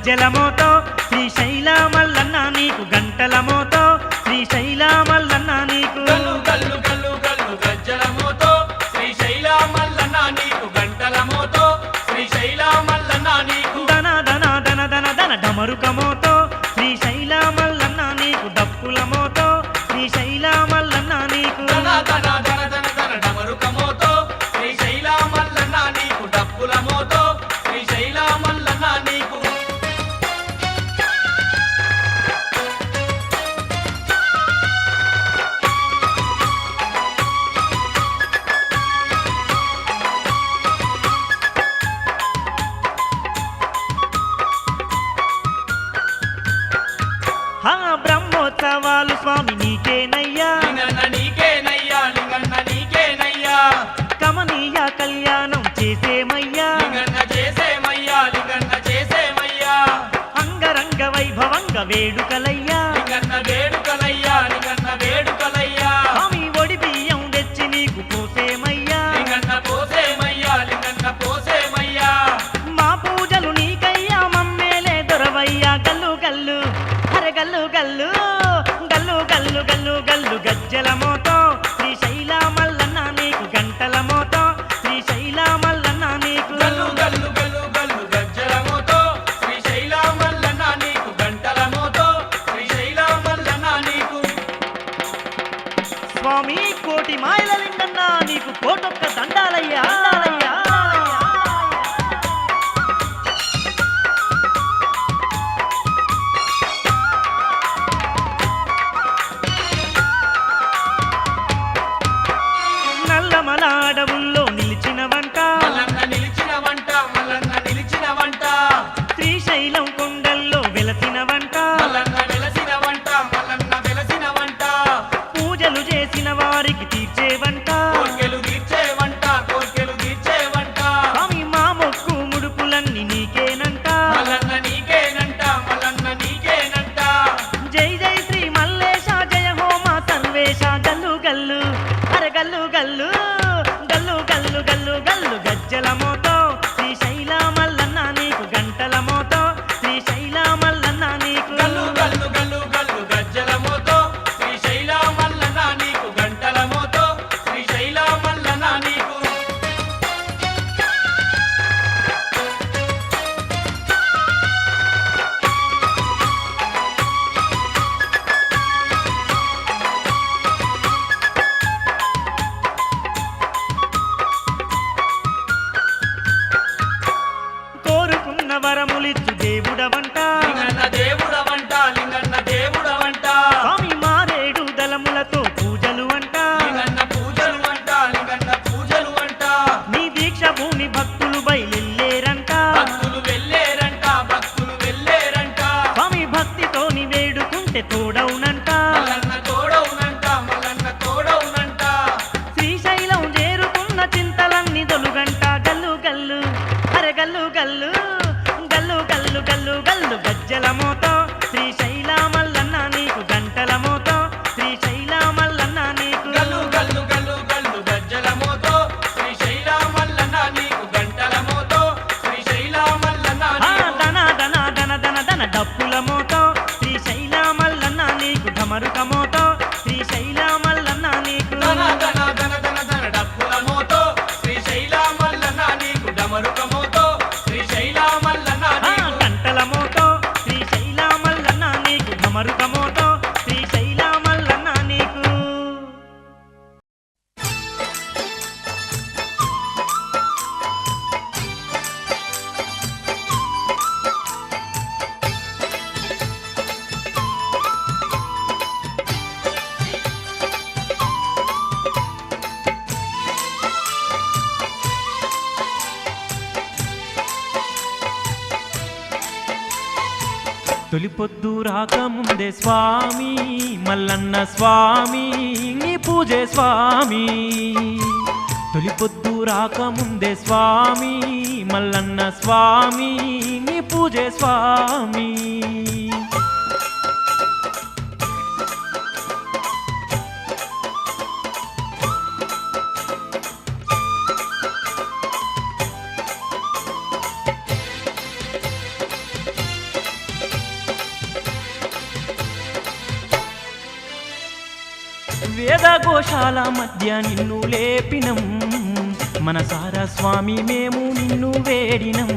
గజ్జెల మోతో శ్రీశైల మల్లన్న నీకు గంటల మోతో శ్రీశైల మల్లన్న నీకు గల్లు గల్లు గల్లు గల్లు గజ్జల మోతో శ్రీశైల మల్లన్న నీకు గంటల మోతో శ్రీశైల మల్లన్న నీకు దన దన దన దన దన డమరుక మోతో శ్రీశైల మల్లన్న నీకు డప్పుల మోతో శ్రీశైల మల్లన్న నీకు దన దన దన దన దన డమరుక మోతో శ్రీశైల మల్లన్న నీకు డప్పుల మోతో శ్రీశైల మల్లన్న నీకు హా బ్రహ్మోత్సవాలు స్వామి నీకేనయ్యా లింగన్న నీకేనయ్యా లింగన్న నీకేనయ్యా కమనీయ కళ్యాణం చేసేమయ్యా లింగన్న చేసేమయ్యా లింగన్న చేసేమయ్యా అంగరంగ వైభవంగ వేడుకలయ్యా లింగన్న వేడుకలయ్యా లింగన్న వేడుకలయ్యా స్వామి ఒడి బియ్యం తెచ్చి నీకు పోసేమయ్యా లింగన్న పోసేమయ్యా లింగన్న పోసేమయ్యా మా పూజలు నీకయ్యా మమ్మేలే దొరవయ్యా గల్లు గల్లు అరే గల్లు గల్లు గల్లు గల్లు గల్లు గల్లు గజ్జల మోతో శ్రీశైల మల్లన్న నీకు గంటల మోతో శ్రీశైల మల్లన్న నీకు గల్లు గల్లు గల్లు గల్లు గజ్జల మోతో శ్రీశైల మల్లన్న నీకు గంటల మోతో శ్రీశైల మల్లన్న నీకు స్వామి కోటి మాయల లింగన్న నీకు కోటొక్క దండాలయ్యా దండాలయ్యా. నల్లమల అడవుల్లో నిలిచిన వంట మల్లన్న నిలిచిన వంట మల్లన్న నిలిచిన వంట శ్రీశైలం కొండల్లో వెలసిన వంట మల్లన్న వెలసిన వంట మల్లన్న వెలసిన వంట పూజలు చేసిన వారికి తీర్చే వంట కోర్కెలు తీర్చే వంట కోర్కెలు తీర్చే వంట స్వామి మా మొక్కు ముడుపులన్నీ నీకేనంట మల్లన్న నీకేనంట మల్లన్న నీకేనంట జై జై శ్రీ మల్లేశ జయ హోమ సర్వేశ గల్లు గల్లు అరే గల్లు గల్లు గల్లు గల్లు గల్లు గల్లు గజ్జల మోతో శ్రీశైల మల్లన్న నీకు గంటల మోతో శ్రీశైల మల్లన్న నీకు గల్లు గల్లు గల్లు గల్లు గజ్జల మోతో శ్రీశైల మల్లన్న నీకు గంటల మోతో శ్రీశైల మల్లన్న నీకు కోరుకున్న వరములిచ్చు దేవుడవంట లింగన్న దేవుడ వంట లింగన్న దేవుడ వంట స్వామి మారేడు దళములతో పూజలు అంట లింగన్న పూజలు వంట లింగన్న పూజలు వంట నీ దీక్ష భూమి భక్తులు బయలుదేరంట భక్తులు వెళ్ళేరంట భక్తులు వెళ్ళేరంట స్వామి భక్తితోని వేడుకుంటే తోడవునంట మల్లన్న తోడవునంట మల్లన్న తోడవునంట శ్రీశైలం చేరుకున్న చింతలన్నీ తొలుగంట గల్లు గల్లు అరే గల్లు గల్లు గల్లు గల్లు గల్లు గల్లు గజ్జల మోతో శ్రీశైల మల్లన్న నీకు గంటల మోతో శ్రీశైల మల్లన్న నీకు గల్లు గల్లు గల్లు గల్లు గజ్జల మోతో శ్రీశైల మల్లన్న నీకు గంటల మోతో శ్రీశైల మల్లన్న ఆ నీకు దన దన దన దన దన డప్పుల మోతో శ్రీశైల మల్లన్న నీకు ఢమరుక మోతో శ్రీశైల మల్లన్న నీకు ధన ధన ధన ధన ధన డప్పుల మోతో శ్రీశైల మల్లన్న నీకు డమరుక మోతో శ్రీశైల మల్లన్న ఆ నీకు గంటల మోతో శ్రీశైల మల్లన్న నీకు ఢమరుక మోతో శ్రీశైల మల్లన్న నీకు తొలిపొద్దు రాకముందే స్వామి మల్లన్న స్వామి నీ పూజే స్వామి తొలిపొద్దు రాకముందే స్వామి మల్లన్న స్వామి నీ పూజే స్వామి వేదఘోషాల మధ్య నిన్ను లేపినం మనసారా స్వామి మేము నిన్ను వేడినం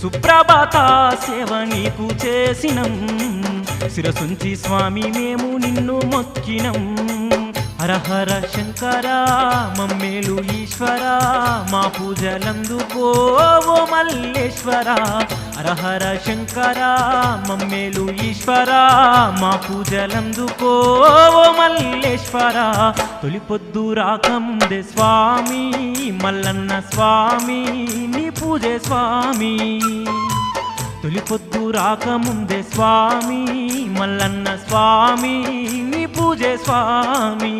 సుప్రభాత సేవ నీకు చేసినం శిరసుంచి స్వామి మేము నిన్ను మొక్కినం హరహర శంకర మమ్మేలు ఈశ్వర మా పూజలందుకో ఓ మల్లేశ్వర హరహర శంకర మమ్మేలు ఈశ్వర మా పూజలందుకో ఓ మల్లేశ్వర తొలి పొద్దు రాకముందే స్వామి మల్లన్న స్వామి నీ పూజే స్వామి తొలి పొద్దు రాకముందే స్వామి మల్లన్న స్వామి నీ పూజే స్వామి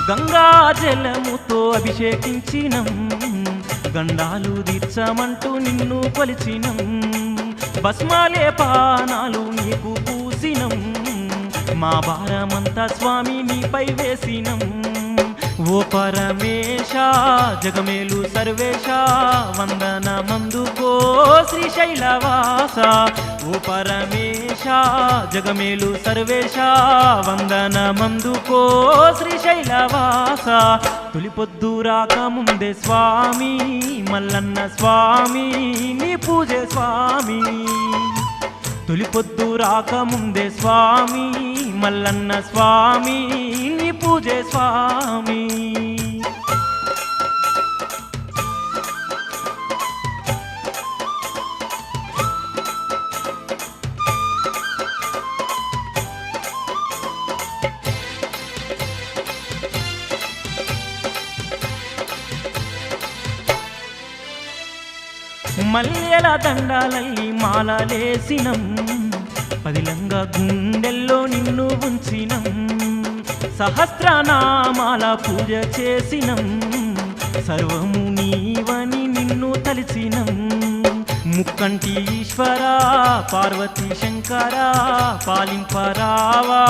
గంగా జలముతో అభిషేకించినం గండాలు తీర్చమంటూ నిన్ను కొలిచినం భస్మాలే పానాలు నీకు పూసినం మా భారమంతా స్వామి నీపై వేసినం ఓ పరమేశ జగమేలు సర్వేశ వందనమందుకో శ్రీశైలవాస ఓ పరమేశ జగమేలు సర్వేశ వందనమందుకో శ్రీశైలవాస తొలి పొద్దు రాకముందే స్వామి మల్లన్న స్వామి నీ పూజే స్వామి తొలి పొద్దు రాకముందే స్వామి మల్లన్న స్వామి నీ పూజే స్వామి మల్లెల దండాలల్లి మాలలేసినం పదిలంగా గుండెల్లో నిన్ను ఉంచినం సహస్రనామాల పూజ చేసినం సర్వము నీవని నిన్ను తలిచినం ముక్కంటి ఈశ్వర పార్వతీ శంకర పాలింపరావా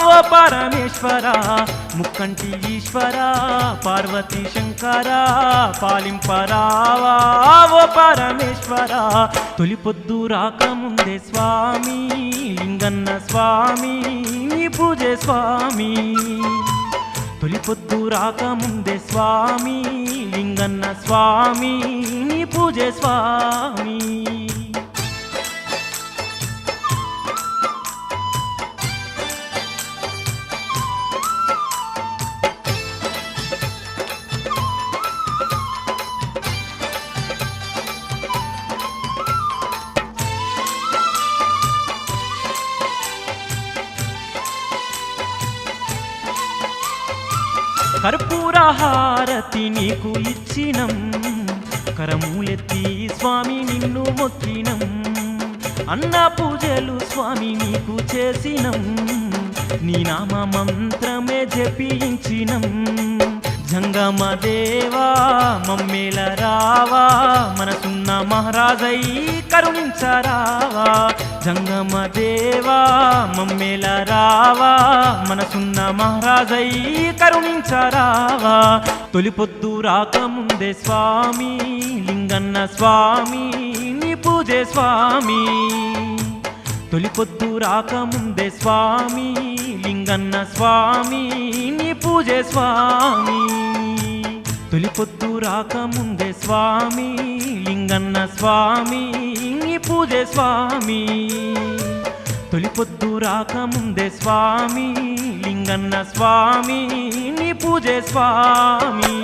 ఓ పరమేశ్వర ముక్కంటి ఈశ్వర పార్వతీ శంకర పాలింపరావా ఓ పరమేశ్వర తొలి పొద్దు రాకముందే స్వామి లింగన్న స్వామి నీ పూజే స్వామి తొలి పొద్దు రాకముందే స్వామి లింగన్న స్వామి నీ పూజే స్వామి కర్పూర హారతి నీకు ఇచ్చినం కరములెత్తి స్వామి నిన్ను మొక్కినం అన్న పూజలు స్వామి నీకు చేసినం నీ నామ మంత్రమే జపించినం జంగమ దేవా మమ్మేల రావా మనసున్న మహారాజై కరుణించరావా జంగమ దేవా మమ్మేల రావా మనసున్న మహారాజై కరుణించరావా తొలి పొద్దు రాకముందే స్వామి లింగన్న స్వామి నీ పూజే స్వామి తొలి పొద్దు రాకముందే స్వామి లింగన్న స్వామి నీ పూజే స్వామి తొలి పొద్దు రాకముందే స్వామి లింగన్న స్వామి నీ పూజే స్వామి తొలి పొద్దు రాకముందే స్వామి లింగన్న స్వామి నీ పూజే స్వామి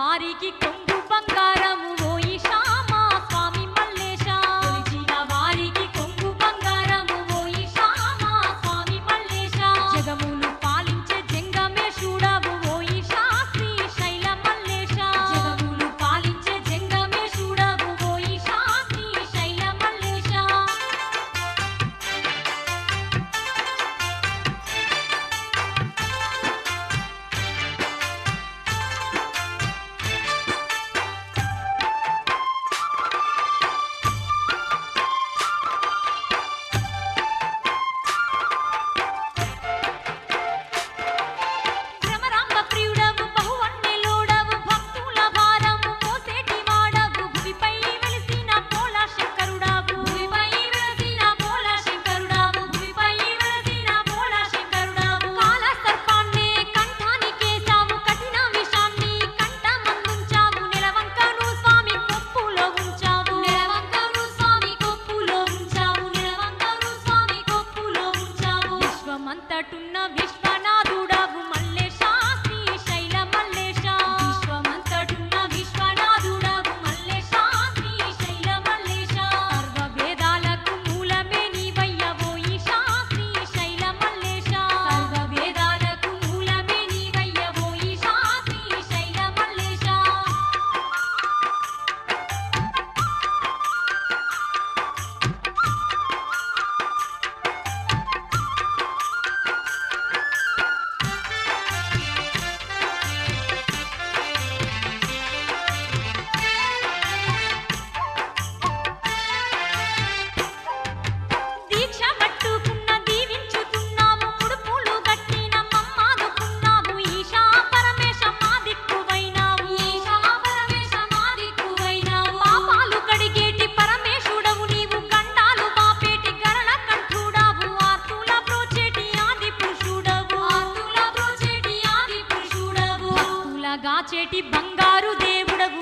వారికి కొంగు బంగారము ఓ ఈశామా స్వామి మల్లేశ కొలిచిన వారికి కొంగు బంగారము ఓ ఈశామా స్వామి మల్లేశ జగములు పాలించే జంగమేశుడవు ఓ ఈశా శ్రీశైల మల్లేశ జగములు పాలించే జంగమేశుడవు ఓ ఈశా శ్రీశైల మల్లేశ భ్రమరాంబ ప్రియుడవు బహువన్నెలోడవు భక్తుల భారము మోసేటి వాడవు భువిపై వెలిసిన పోల శంకరుడవు భువిపై వెలిసిన పోల శంకరుడవు భువిపై వెలిసిన పోల శంకరుడవు కాల సర్పాన్నే కంఠానికేసావు కఠిన విషాన్ని కంఠమందుంచావు నెలవంకను స్వామి కొప్పులో ఉంచావు నెలవంకను స్వామి కొప్పులో ఉంచావు నెలవంకను స్వామి కొప్పులో ఉంచావు విశ్వమంతటున్న విశ్వనాథుడవు మల్లేశ శ్రీశైల మల్లేశ విశ్వమంతటున్న విశ్వనాథుడవు మల్లేశ శ్రీశైల మల్లేశ సర్వ వేదాలకు మూలమే నీవయ్యవో ఈశా శ్రీశైల మల్లేశ సర్వ వేదాలకు మూలమే నీవయ్యవో ఈశా శ్రీశైల మల్లేశ దీక్ష పట్టుకున్న దీవించుతున్నాము ముడుపులు గట్టిన మమ్మాదుకున్నాము ఈశా పరమేశ మా దిక్కువైనావు ఈశా పరమేశ మా దిక్కువైనావు పాపాలు కడిగేటి పరమేశుడవు నీవు గండాలు బాపేటి గరళ కంఠుడవు ఆర్తుల బ్రోచేటి ఆది పురుషుడవు ఆర్తుల బ్రోచేటి ఆది పురుషుడవు భక్తుల గాచేటి బంగారు దేవుడవు